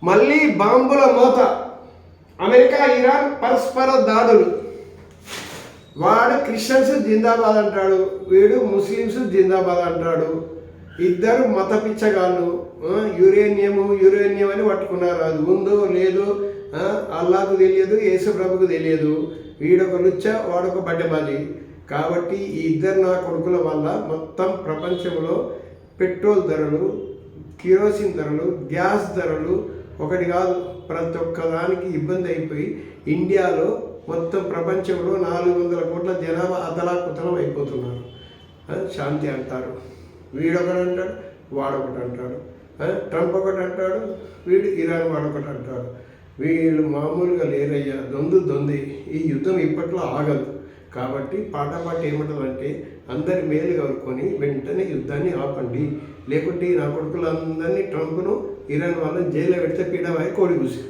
మళ్ళీ బాంబుల మోత, అమెరికా ఇరాన్ పరస్పర దాడులు. వాడు క్రిస్టియన్స్ జిందాబాద్ అంటాడు, వీడు ముస్లిమ్స్ జిందాబాద్ అంటాడు. ఇద్దరు మత పిచ్చగాళ్ళు. యురేనియం అని పట్టుకున్నారు. అది ఉందో లేదో అల్లాకు తెలియదు, యేసు ప్రభుకు తెలియదు. వీడొక లుచ్చ, వాడొక బడ్డబాజీ. కాబట్టి ఈ ఇద్దరు నా కొడుకుల వల్ల మొత్తం ప్రపంచంలో పెట్రోల్ ధరలు, కిరోసిన్ ధరలు, గ్యాస్ ధరలు ఒకటి కాదు, ప్రతి ఒక్కదానికి ఇబ్బంది అయిపోయి ఇండియాలో మొత్తం ప్రపంచంలో 400 కోట్ల జనాభా అతలాకుతలం అయిపోతున్నారు. శాంతి అంటారు, వీడొకటి అంటాడు, వాడొకటి అంటాడు. ట్రంప్ ఒకటి అంటాడు, వీడు ఇరాన్ వాడొకటి అంటాడు. వీళ్ళు మామూలుగా లేరయ్యా, దొంది. ఈ యుద్ధం ఇప్పట్లో ఆగదు. కాబట్టి పాట ఏమంటుందంటే అందరి మేలు కోరుకొని వెంటనే యుద్ధాన్ని ఆపండి, లేకుంటే నా కొడుకులందరినీ ట్రంప్ను ఇరాన్ వాళ్ళని జైల్లో పెడితే పీడవాయి కోడి కూసి.